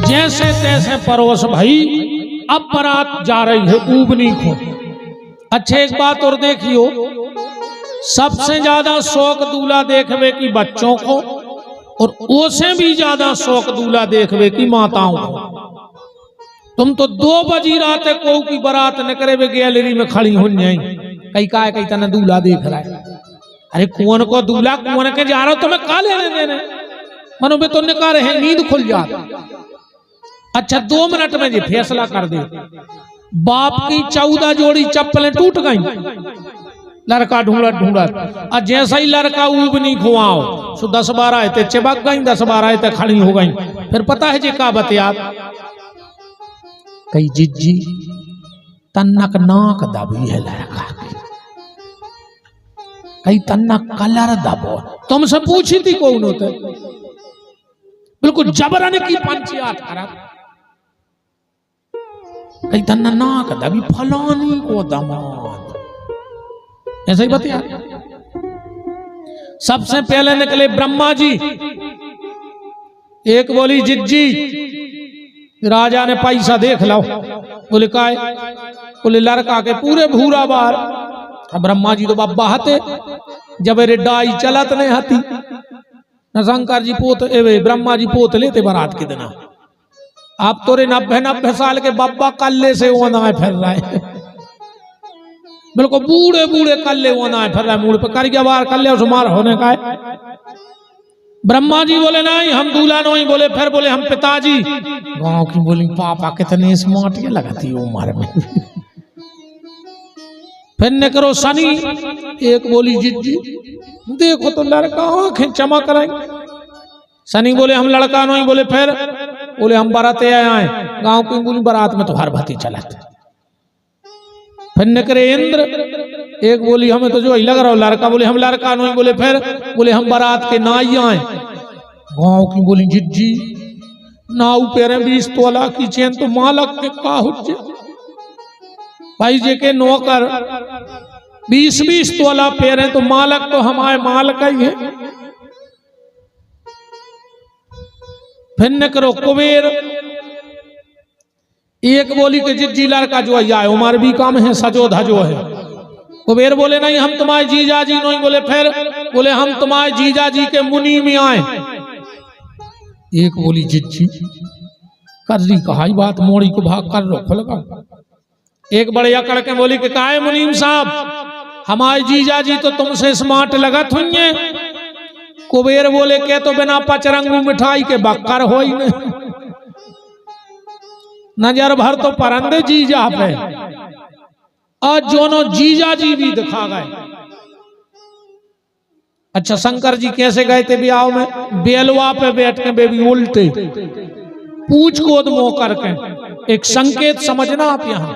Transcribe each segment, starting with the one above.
जैसे तैसे परोस भाई। अब बारात जा रही है ऊबनी को। अच्छे एक बात और देखियो, सबसे ज्यादा शौक दूल्हा देखवे की बच्चों को, और उसे भी ज्यादा शौक दूल्हा देखवे की माताओं को। तुम तो 2 बजी रात को की बारात न करे वे गैलरी में खड़ी हो जाई, कई का कई तना दूल्हा देख रहा है। अरे कुंवन को दूल्हा कुंवन के जा रहा हो, तुम्हें का लेने देने, मनो बे तो निकाह रहे, नींद खुल जाती। अच्छा 2 मिनट में ये फैसला कर दे। बाप की 14 जोड़ी चप्पलें टूट गई, लड़का ढूंढत ढूंढत, और जैसा ही लड़का ऊबनी खुआओ सो 10-12 आते चिपक गई, 10-12 आते खड़ी हो गई। फिर पता है जी का बतिया, कई जिज्जी तन्नक नाक दबी है लड़का की, कई तन्नक कलर दबो। तुमसे पूछी थी कौन होते, बिल्कुल जबरन की पंचायत करा, कई तन्ना नाक दबी फलानी को दामाद, ऐसा ही बतिया। सबसे पहले निकले ब्रह्मा जी। एक बोली जिज्जी राजा ने पैसा देख लो। बोले काय? बोले लड़का के पूरे भूरा बार। अब ब्रह्मा जी तो बाबा हते, जब रे डाई चलत नहीं हती न शंकर जी पोत एवे ब्रह्मा जी पोत लेते बारात के दिन। आप तो रे 90 साल के बाबा कल्ले से ओना फिर रहा है, बिल्कुल बूढ़े बूढ़े कल्ले ओना फिर रहा है, मूड पे कर गया बार कल्ले सुमार होने का है। ब्रह्मा जी बोले नहीं हम दूल्हा नहीं। बोले फिर बोले हम पिताजी। गांव की बोली पापा कितने स्मार्ट ये लगाती उम्र में। फिर ने करो सनी। एक बोली जिज्जी देखो तो लड़का आंखें चमक रही। सनी बोले हम लड़का नहीं। बोले फिर? बोले हम बाराते आए, गांव की बोली बारात में तो हर भाती चला। फिर ने करे इंद्र। एक बोली हमें तो जो ही लग रहा हो लड़का। बोले हम लड़का नहीं। बोले फिर? बोले हम बारात के नाई आए। गांव की बोली जिज्जी नाव पेरे 20 तोला की चेन तो मालक के का हुज्जे भाई जे के नौकर 20-20 तोला पेरे तो मालक तो हमारे माल का ही है। फिर न करो कुबेर। एक बोली के जिज्जी लड़का जो है उमर भी कम है, सजो धजो है। कुबेर बोले नहीं हम तुम्हारे जीजा जी नहीं। बोले फिर? बोले हम तुम्हारे जीजा जी के मुनि में आए। एक बोली जिज्जी कर ली कहा बात, मोड़ी को भाग कर रो खुलगा। एक बड़े अकड़ के बोली कि काहे मुनीम साहब हमारे जीजा जी तो तुमसे स्मार्ट लगत हुई। कुबेर बोले के तो बिना पचरंगू मिठाई के बक्कर हो ही नहीं, नजर भर तो परंदे जीजा पे, और दोनों जीजा जी भी दिखा गए। अच्छा शंकर जी कैसे गए थे ब्याह में? बेलवा पे बैठ के बेबी उल्टे पूछ गोद मोह करके। एक संकेत समझना आप यहां,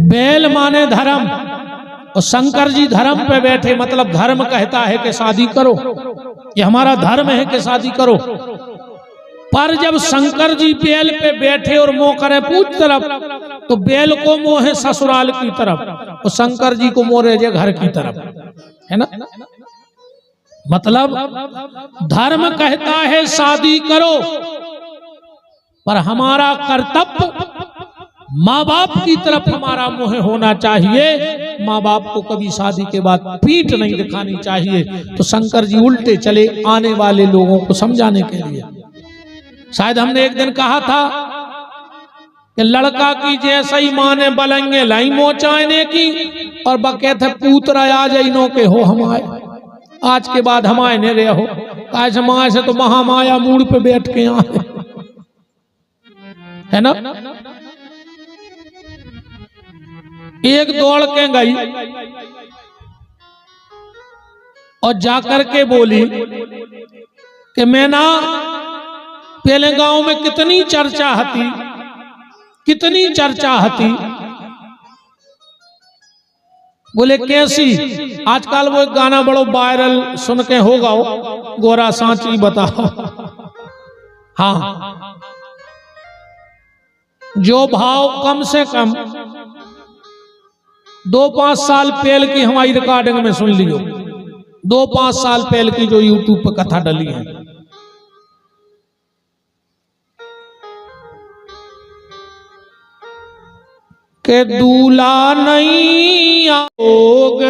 बैल माने धर्म, और शंकर जी धर्म पे बैठे, मतलब धर्म कहता है कि शादी करो, ये हमारा धर्म है कि शादी करो। पर जब शंकर जी बैल पे बैठे और मोह करे पूछ तरफ, तो बैल को मोह है ससुराल की तरफ, और शंकर जी को मोह है घर की तरफ, है ना। मतलब धर्म कहता है शादी करो, पर हमारा कर्तव्य माँ बाप की तरफ हमारा मोह होना चाहिए। माँ बाप को कभी शादी के बाद पीठ नहीं दिखानी चाहिए। तो शंकर जी उल्टे चले आने वाले लोगों को समझाने के लिए। शायद हमने एक दिन कहा था कि लड़का की जैसे ही माँ ने बलंगे लाई मोचाने की, और बके थे पुत्र आ जाइनो के हो हमारे, आज के बाद हमारे ने रहे हो। कैसे माँ से तो महामाया मूड पे बैठ के आए, है ना। एक दौड़ के गई और जाकर के बोली कि मैं ना पहले गांव में कितनी चर्चा हती, कितनी चर्चा हती। बोले कैसी? आजकल वो एक गाना बड़ो वायरल सुन के होगा, गोरा सांची बताओ। हाँ, जो भाव कम से कम 2-5 साल पहले की हमारी रिकॉर्डिंग में सुन लियो, 2-5 साल पहले की जो यूट्यूब पर कथा डली है, के दूल्हा नहीं आयोग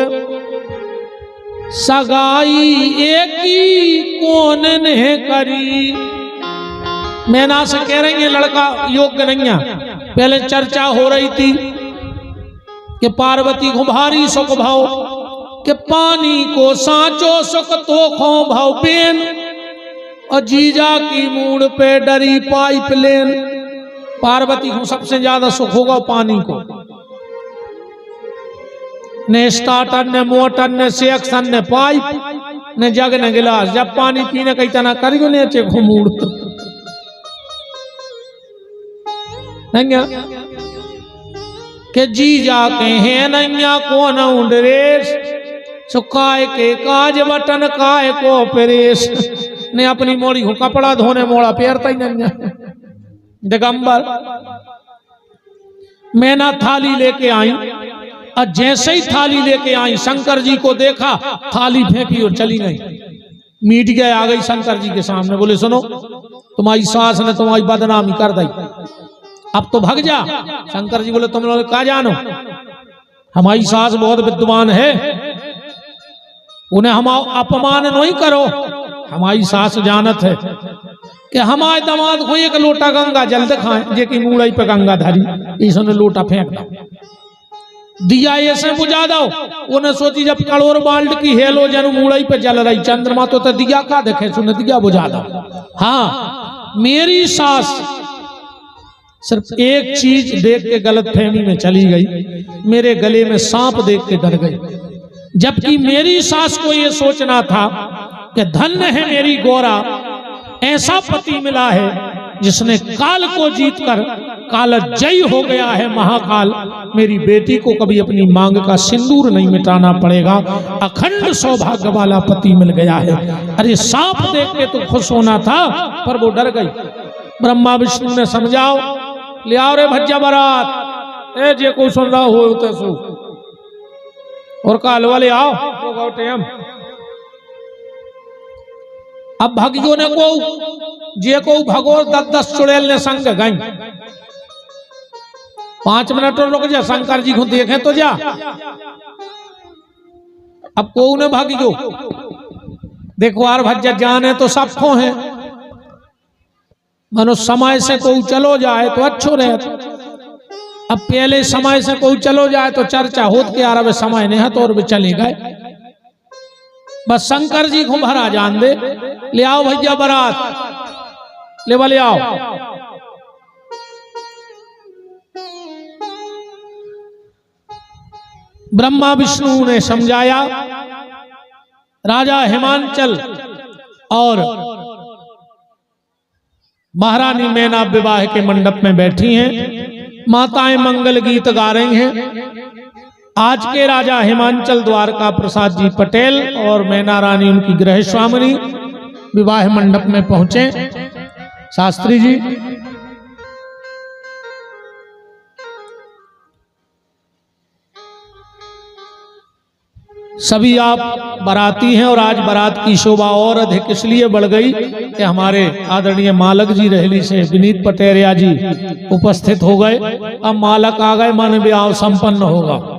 सगाई एक ही कौन ने करी। मैना से कह रही है लड़का योग्य नहीं है। पहले चर्चा हो रही थी कि पार्वती को भारी सुख भाव कि पानी को सांचो सुख तो खो भाव पेन और जीजा की मूड पे डरी पाइप लेन। पार्वती को सबसे ज्यादा सुख होगा पानी को, ने स्टार्टर ने मोटर ने सेक्शन ने पाइप ने जग ने गिलास। जब पानी पीने कही तना करियो ने चे घुमूड़ के जीजा कहे नैया कौन उंडरेस सुखाए के काज बटन काय को परेश। ने अपनी मोड़ी को कपड़ा धोने मोड़ा पेरता ही नैया दिगंबर। मैना थाली लेके आई और जैसे ही थाली लेके आई शंकर जी को देखा, थाली फेंकी और चली गई। मीट गया आ गई शंकर जी के सामने, बोले सुनो तुम्हारी सास ने तुम्हारी बदनामी कर दी, अब तो भाग जा। शंकर जी बोले तुम लोग क्या जानो, हमारी सास बहुत विद्वान है, उन्हें हम अपमान नहीं करो। हमारी सास जानत है कि हमारे दामाद को एक लोटा गंगा जल दिखाए जे की मूड़ई पे गंगा धरी, इसने लोटा फेंक दो, दिया ऐसे बुझा दो। उन्हें सोची जब करोड़ बाल्ट की हेलोजन मूड़ई पे जल रही, चंद्रमा तो दिया का देखे सुने दिया बुझा दो। हाँ मेरी सास सिर्फ एक चीज देख के गलत फहमी में चली गई, मेरे गले में सांप देख के डर गई। जबकि मेरी सास को यह सोचना था कि धन्य है मेरी गौरा, ऐसा पति मिला है जिसने काल को जीतकर काल जयी हो गया है महाकाल। मेरी बेटी को कभी अपनी मांग का सिंदूर नहीं मिटाना पड़ेगा, अखंड सौभाग्य वाला पति मिल गया है। अरे सांप देख के तो खुश होना था, पर वो डर गई। ब्रह्मा विष्णु ने समझाओ, ले आओ रे भज्जा बारात, ए जे को सुन रहा हो तो सो और काल वाले आओ तो टाइम। अब भगियो ने को जे को भगोर 10 चुड़ैल ने संग गई। 5 मिनट और रुक जा, शंकर जी को देखें तो जा। अब को ने भागियो देखो यार भज्जा जाने तो सबको है, मनो समय से कोई चलो जाए तो अच्छो रहे। अब पहले समय से कोई चलो जाए तो चर्चा होत के यार अब समय नहीं है तो और भी चले गए। बस शंकर जी को भरा जान दे, ले आओ भैया बारात, ले आओ। ब्रह्मा विष्णु ने समझाया, राजा हिमांचल और महारानी मैना विवाह के मंडप में बैठी हैं, माताएं मंगल गीत गा रही हैं। आज के राजा हिमांचल द्वारका प्रसाद जी पटेल और मैना रानी उनकी गृह स्वामिनी विवाह मंडप में पहुंचे। शास्त्री जी सभी आप बाराती हैं और आज बारात की शोभा और अधिक इसलिए बढ़ गई कि हमारे आदरणीय मालक जी रहेली से विनीत पटेरिया जी उपस्थित हो गए। अब मालक आ गए, मन ब्याह संपन्न होगा।